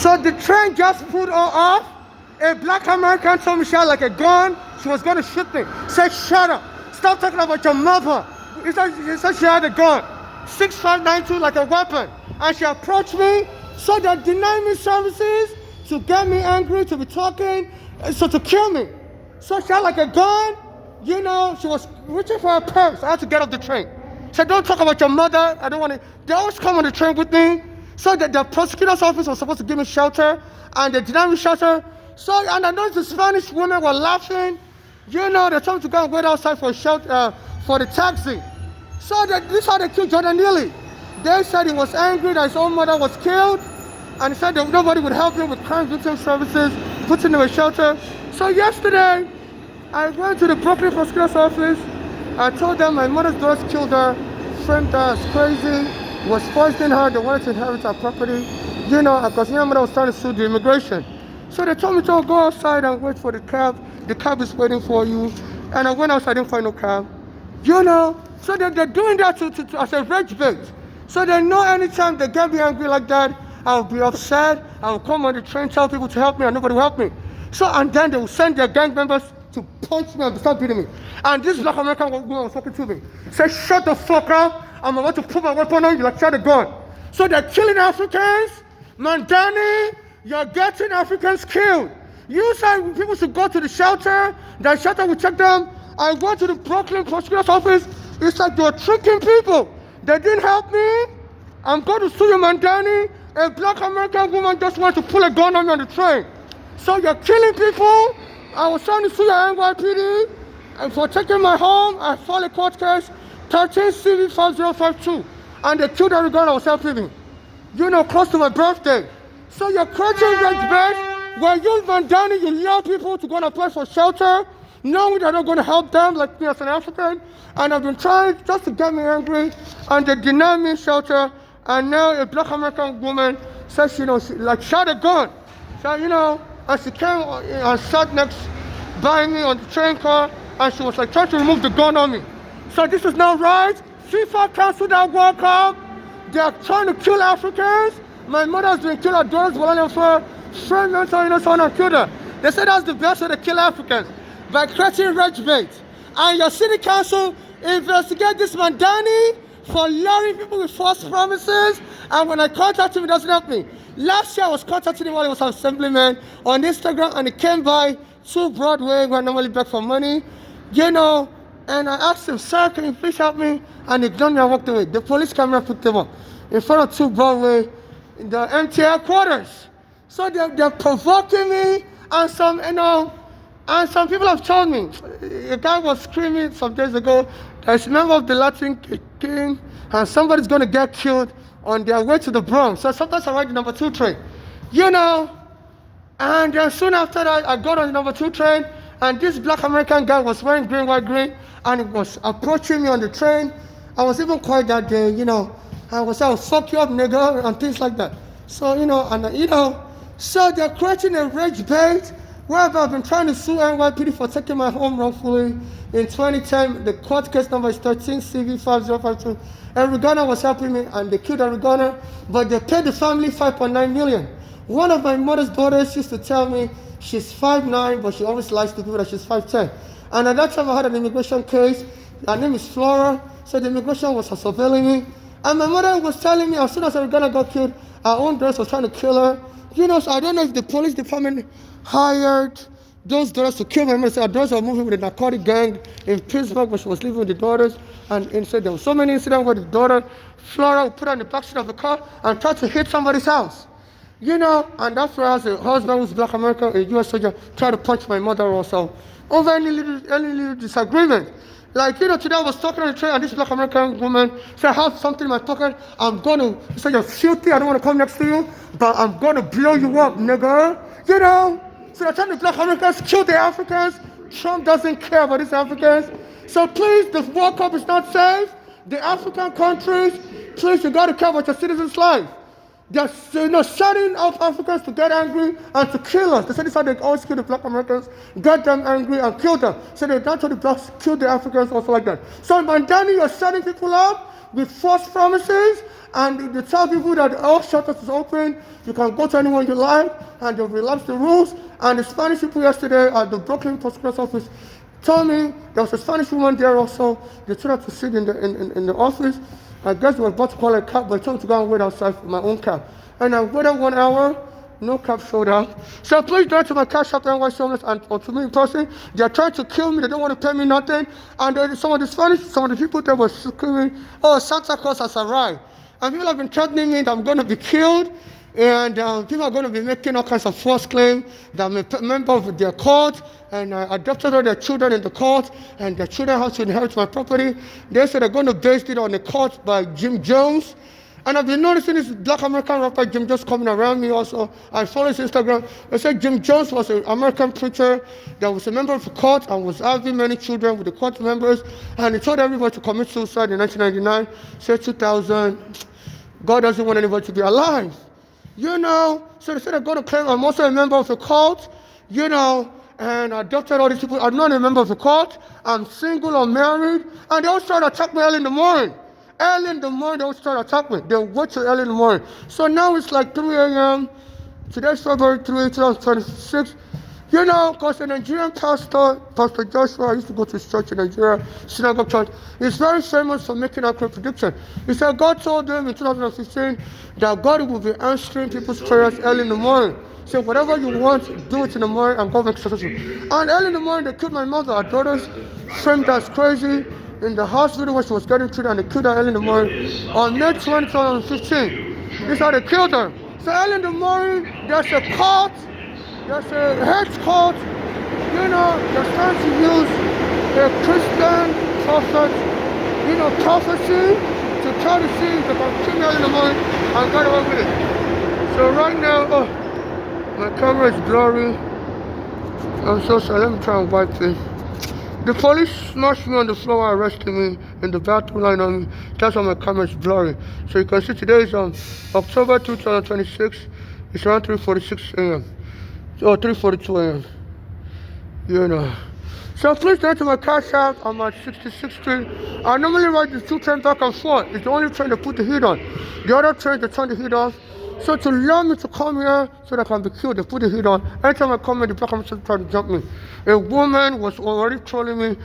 So the train just pulled her off. A black American told me she had like a gun. She was going to shoot me. Said, shut up. Stop talking about your mother. He said she had a gun. 6592 like a weapon. And she approached me. So they denied me services to get me angry, to be talking, so to kill me. So she had like a gun. You know, she was reaching for her purse. I had to get off the train. She said, don't talk about your mother. I don't want to. They always come on the train with me. So the prosecutor's office was supposed to give me shelter, and they denied me shelter. So, and I noticed the Spanish women were laughing. You know, they told me to go and wait outside for shelter, for the taxi. So this is how they killed Jordan Neely. They said he was angry that his own mother was killed, and he said that nobody would help him with crime victim services, putting him in shelter. So yesterday, I went to the Brooklyn prosecutor's office. I told them my mother's daughters killed her, framed her as crazy, was poisoning her, they wanted to inherit her property, you know, because my mother was trying to sue the immigration. So they told me to go outside and wait for the cab. The cab is waiting for you. And I went outside, I didn't find no cab. You know, so they're doing that to as a rage bait. So they know anytime they get me angry like that, I'll be upset, I'll come on the train, tell people to help me, and nobody will help me. So, and then they will send their gang members to punch me and start beating me. And this black American woman was talking to me. Said, shut the fuck up. I'm about to put my weapon on you like shut a gun. So they're killing Africans. Mandani, you're getting Africans killed. You said people should go to the shelter. The shelter will check them. I went to the Brooklyn prosecutor's office. It's like they're tricking people. They didn't help me. I'm going to sue you, Mandani. A black American woman just wanted to pull a gun on me on the train. So you're killing people. I was trying to sue your NYPD, and for taking my home, I filed a court case, 13 CV 5052, and they killed every girl I was helping me. You know, close to my birthday. So you're creating rage bait where you, Mandani, you lure people to go and apply for shelter, knowing they're not going to help them, like me as an African, and I've been trying just to get me angry, and they deny me shelter, and now a black American woman says, you know, she like shot a gun. So, you know, and she came and sat next by me on the train car, and she was like trying to remove the gun on me. So this is not right. FIFA canceled that World Cup. They are trying to kill Africans. My mother has been killed, her daughters were for friend mental illness and killed her. They said that's the best way to kill Africans, by creating rage bait. And your city council investigate this Mandani for luring people with false promises. And when I contact him, he doesn't help me. Last year I was contacting him while he was an assemblyman on Instagram, and he came by to Broadway where I normally beg for money, you know, and I asked him, sir, can you please help me? And he ignored me and walked away. The police camera picked him up in front of 2 Broadway in the MTA quarters. So they're provoking me, and some, you know, and some people have told me, a guy was screaming some days ago, there's a member of the Latin King, and somebody's going to get killed on their way to the Bronx. So sometimes I ride the number 2 train, you know, and then soon after that, I got on the number 2 train, and this black American guy was wearing green, white, green, and he was approaching me on the train. I was even quiet that day, you know. I was like, fuck you up, nigga, and things like that. So, you know, and you know, so they're creating a rage bait, whereby I've been trying to sue NYPD for taking my home wrongfully. In 2010, the court case number is 13 CV 5052. Every Ghana was helping me, and they killed every Ghana, but they paid the family 5.9 million. One of my mother's daughters used to tell me she's 5'9", but she always lies to people that she's 5'10". And at that time, I had an immigration case. Her name is Flora, so the immigration was surveilling me. And my mother was telling me as soon as every Ghana got killed, her own daughters was trying to kill her. You know, so I don't know if the police department hired those daughters to kill my mother. So her daughters were moving with a narcotic gang in Pittsburgh, but she was living with the daughters. And so there were so many incidents where the daughter, Flora, would put her in the backseat of the car and try to hit somebody's house. You know, and that's where her husband who's black American, a US soldier, tried to punch my mother also over any little disagreement. Like, you know, today I was talking on the train, and this black American woman said, I have something in my pocket. I'm going to say, you're filthy, I don't want to come next to you, but I'm going to blow you up, nigga. You know? So the time the black Americans kill the Africans, Trump doesn't care about these Africans. So please, the World Cup is not safe. The African countries, please, you got to care about your citizens' life. They're setting up Africans to get angry and to kill us. They said this is how they always kill the black Americans, get them angry and kill them. So they don't the blacks kill the Africans also like that. So Mandani, you're setting people up with false promises, and they tell people that all shelters is open, you can go to anyone you like, and they'll relax the rules. And the Spanish people yesterday at the Brooklyn Prosecutor's office told me there was a Spanish woman there also. They told her to sit in the office. I guess they were about to call a cab, but I told them to go and wait outside for my own cab. And I waited 1 hour, no cab showed up. So please donate to my cash app NYC homeless and or to me in person. They are trying to kill me, they don't want to pay me nothing. And some of the people there were screaming, oh, Santa Claus has arrived. And people have been threatening me that I'm going to be killed. And people are going to be making all kinds of false claims that I'm a member of their court, and I adopted all their children in the court, and their children have to inherit my property. They said they're going to base it on the court by Jim Jones. And I've been noticing this black American rapper Jim Jones coming around me also. I follow his Instagram. They said Jim Jones was an American preacher that was a member of the court and was having many children with the court members. And he told everybody to commit suicide in 1999, said 2000. God doesn't want anybody to be alive. So they said they're going to claim I'm also a member of the court, and I adopted all these people. I'm not a member of the court. I'm single or married. And they always try to attack me early in the morning. Early in the morning, they always try to attack me. They wait till early in the morning. So now it's like 3 a.m. Today's February 3, 2026. Because the Nigerian pastor, Pastor Joshua, I used to go to his church in Nigeria, synagogue church. He's very famous for making accurate prediction. He said God told him in 2015 that God will be answering people's prayers early in the morning. So whatever you want, do it in the morning and God makes it successful. And early in the morning, they killed my mother. Our daughter's framed as crazy in the hospital where she was getting treated, and they killed her early in the morning. On May 20, 2015, this is how they killed her. So early in the morning, there's a court. There's a head court, they're trying to use a Christian prophet, prophecy to try to see if they can kill me early in the morning and get away with it. So right now, my camera is blurry. I'm so sorry, let me try and wipe it. The police smashed me on the floor while arresting me in the bathroom line on me. That's why my camera is blurry. So you can see today is October 2026. It's around 3:46 a.m. or 3:42 a.m. So please turn to my cash app. I'm at 66th Street. I normally ride the 2 trains back and forth. It's the only train that put the heat on. The other train, they turn the heat off. So to allow me to come here so that I can be killed, they put the heat on. Anytime I come here, the black American try to jump me. A woman was already trolling me,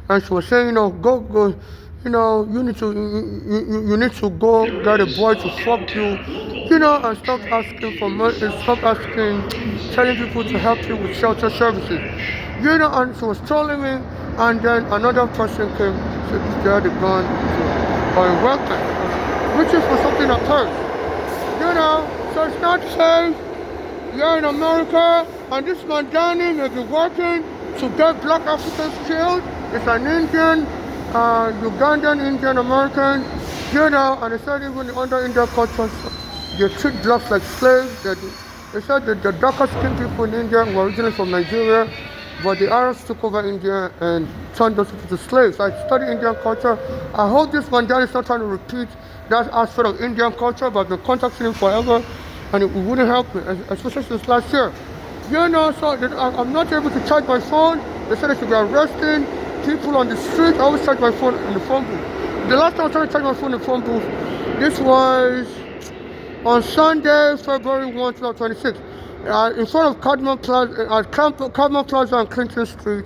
and she was saying, go. You need to go get a boy to fuck you, and stop asking for money, telling people to help you with shelter services. And she was trolling me, and then another person came, said they had a gun or a weapon, which is for something that hurts. So it's not safe. You're in America, and this man Danny may be working to get black Africans killed. It's an Indian, Ugandan, Indian American, and they said even under Indian culture, they treat blacks like slaves. They said that the darker skinned people in India were originally from Nigeria, but the Arabs took over India and turned those people to slaves. I study Indian culture. I hope this Mandela is not trying to repeat that aspect of Indian culture, but I've been contacting him forever, and it wouldn't help me, especially since last year. So I'm not able to charge my phone. They said I should be arresting people on the street. I always charge my phone in the phone booth. The last time I was trying to charge my phone in the phone booth, this was on Sunday, February 1, 2026. In front of Cardinal Plaza on Clinton Street,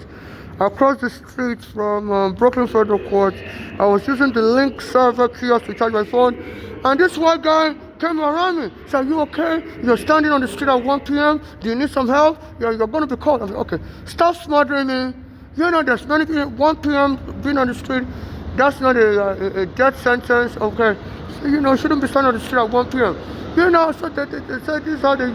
across the street from Brooklyn Federal Court. I was using the Link server kiosk to charge my phone, and this white guy came around me. Said, "Are you okay? You're standing on the street at 1 p.m. Do you need some help? You're going to be called." I said, "Okay, stop smothering me. There's many people 1 p.m. being on the street. That's not a death sentence. Okay, so, shouldn't be standing on the street at 1 p.m. So they said this is how they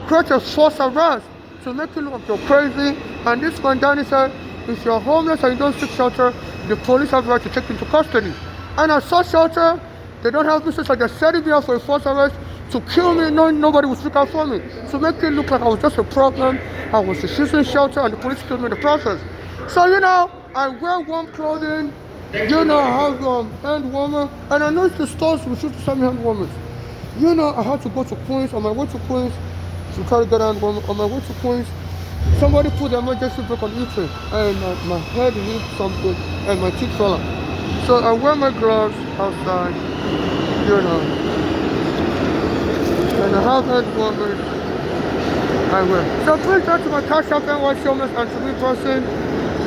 create a false arrest to make you look like you're crazy. And this man Danny said, if you're homeless and you don't seek shelter, the police have the right to take you into custody. And I sought shelter. They don't have business, so they're setting me up for a false arrest to kill me, knowing nobody would speak out for me. So make it look like I was just a problem. I was refusing shelter, and the police killed me in the process. So I wear warm clothing. I have hand warmer, and I know the stores will shoot to send me hand warmers. You know, I had to go to Queens. On my way to Queens, to try to get on my way to Queens, somebody put the emergency brake on E-train, and my head hit something, and my teeth fell out. So I wear my gloves outside, you know, and I have head warmers. I will. So please go to my cash app NYC homeless and to me person,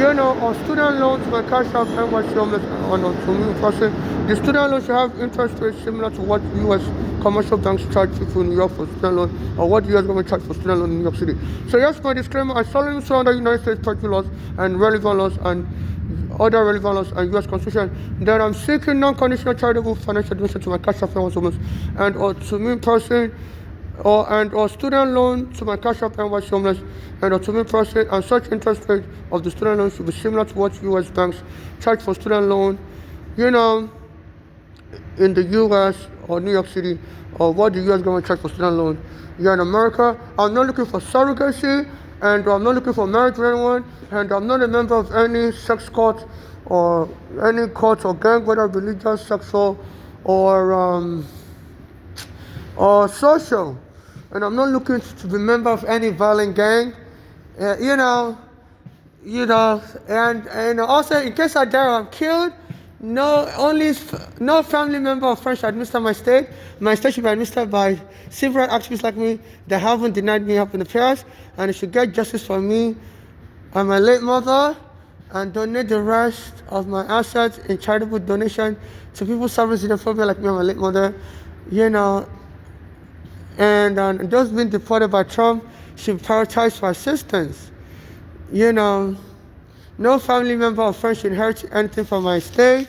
you know, or student loan to my cash app NYC homeless and to me person. The student loan should have interest rates similar to what U.S. commercial banks charge people in New York for student loan, or what the U.S. government charge for student loan in New York City. So yes, my disclaimer, I solemnly swear under United States property laws and relevant laws and other relevant laws and U.S. Constitution that I'm seeking non-conditional charitable financial donation to my cash app NYC homeless and or to me person, or student loan to my cash app NYC homeless and or to me person, and such interest rate of the student loan should be similar to what U.S. banks charge for student loan, you know, in the U.S. or New York City, or what the U.S. government charge for student loan here in America. I'm not looking for surrogacy, and I'm not looking for marriage to anyone, and I'm not a member of any sex cult or any cult or gang, whether religious, sexual, or social, and I'm not looking to be a member of any violent gang, you know, and also in case I die or I'm killed, no family member or friend should administer my state. My state should be administered by civil rights activists like me that haven't denied me help in the past, and it should get justice for me and my late mother, and donate the rest of my assets in charitable donation to people suffering xenophobia like me and my late mother, you know. And those being deported by Trump should prioritize for assistance. You know, no family member or friend should inherit anything from my estate.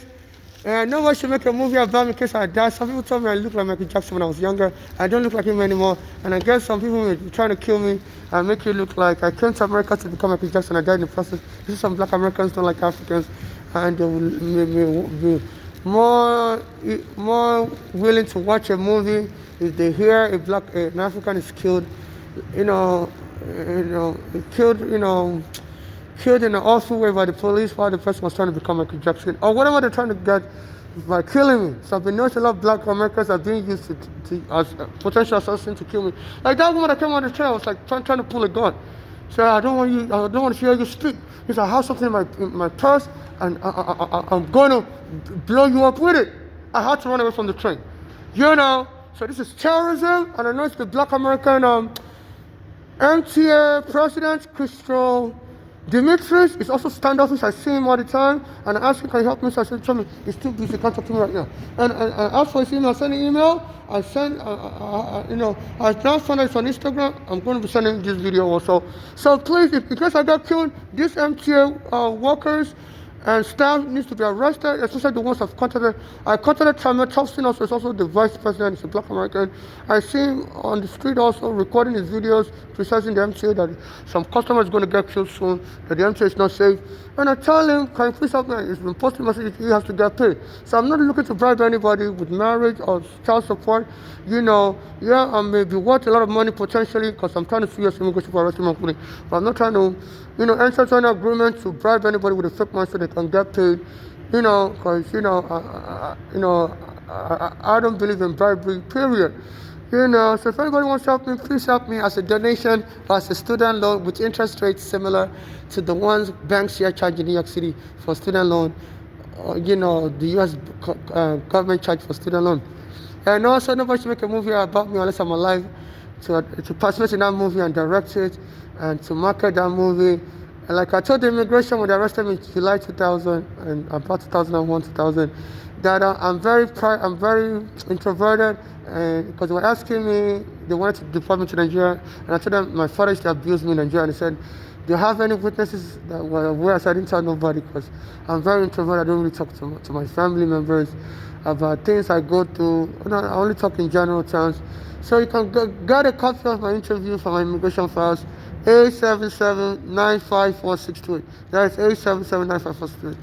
And nobody should make a movie about me in case I die. Some people told me I look like Michael Jackson when I was younger. I don't look like him anymore. And I guess some people were trying to kill me and make it look like I came to America to become Michael Jackson. I died in the process. This is some black Americans don't like Africans, and they will be more willing to watch a movie if they hear an African is killed, killed in an awful way by the police while the person was trying to become Michael Jackson, or whatever they're trying to get by killing me. So I've been noticing a lot of black Americans are being used as potential assassins to kill me. Like that woman that came on the train, I was like trying to pull a gun. So I don't want to hear you speak. He said, I have something in my purse, and I'm going to blow you up with it. I had to run away from the train. You know, so this is terrorism, and I know it's the black American MTA president, Crystal Dimitris is also standoffish. I see him all the time, and I asked him, can you help me? So I said, tell me, he's too busy, can't talk to me right now. And I asked for his email, I sent an email, I now found out it's on Instagram. I'm going to be sending this video also. So please, in case I got killed, these MTA workers and staff needs to be arrested, especially the ones I've contacted. I contacted Tamir Thompson, also is also the vice president, he's a black American. I see him on the street also recording his videos, criticizing the MTA that some customer is going to get killed soon, that the MTA is not safe. And I tell him, can you please help me? He's been posting messages, he has to get paid. So I'm not looking to bribe anybody with marriage or child support. You know, yeah, I may be worth a lot of money potentially because I'm trying to sue US immigration for arresting my money. But I'm not trying to, enter into an agreement to bribe anybody with a fake money so they can get paid. Because, I don't believe in bribery, period. So if anybody wants to help me, please help me as a donation or as a student loan with interest rates similar to the ones banks here charge in New York City for student loan, the U.S. government charge for student loan. And also, nobody should make a movie about me unless I'm alive to participate in that movie and direct it and to market that movie. And like I told the immigration when they arrested me in July 2000 and about 2001, 2000, that I'm very introverted, because they were asking me, they wanted to deport me to Nigeria, and I told them my father used to abuse me in Nigeria, and they said, do you have any witnesses that were aware? So I didn't tell nobody because I'm very introverted. I don't really talk to my family members about things I go through. I only talk in general terms. So you can get a copy of my interview from my immigration files, 877-954-628. That is 877-954-628.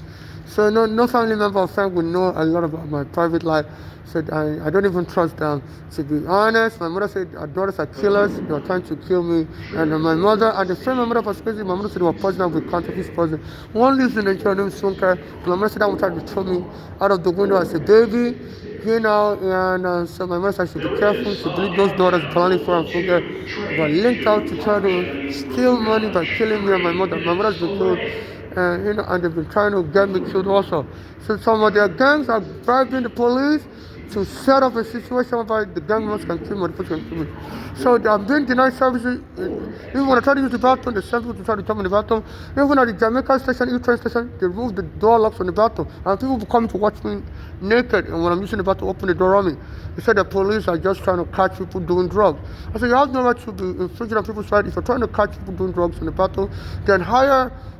So no family member or friend would know a lot about my private life. So I don't even trust them. To be honest, my mother said our daughters are killers. They were trying to kill me. And my mother, and the friend my mother was crazy, my mother said they were poisoned with counterfeit poison. One lives in Nigeria named Sunker. My mother said that one tried to throw me out of the window as a baby. So my mother said she should be careful. She believed those daughters planning for and forget were linked out to try to steal money by killing me and my mother. My mother's been killed, and they've been trying to get me killed also. So some of their gangs are bribing the police to set up a situation whereby the gang members can kill me or the police can kill me. So I'm being denied services. Even when I try to use the bathroom, they send people to try to come in the bathroom. Even at the Jamaica station, train station, they remove the door locks on the bathroom. And people will come to watch me naked. And when I'm using the bathroom, open the door on me. They said the police are just trying to catch people doing drugs. I said, you have no right to be infringing on people's rights. If you're trying to catch people doing drugs in the bathroom, then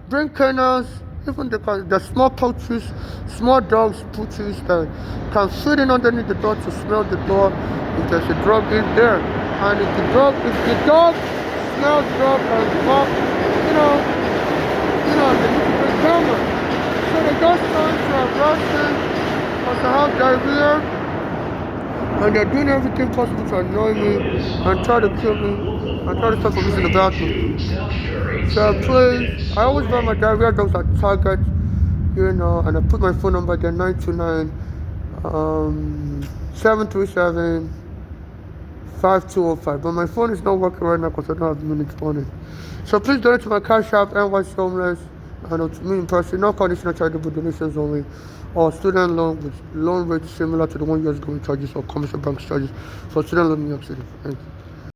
bring canines, even the small pouches, small dogs, pouches that can fit in underneath the door to smell the door if there's a drug in there. And if the dog smells drug and bark, they need to bring camera. So they just trying to arrest me because I have diarrhea. And they're doing everything possible to annoy me and try to kill me and try to stop from using the bathroom. So please, I always buy my diarrhea drugs at Target, and I put my phone number there, 929 737 5205. But my phone is not working right now because I don't have the minutes on it. So please donate to my cash app, NYC Homeless, and to me in person, no conditional charitable donations only, or student loan with loan rates similar to the one US government charges or commercial bank charges for student loan in New York City. Thank you.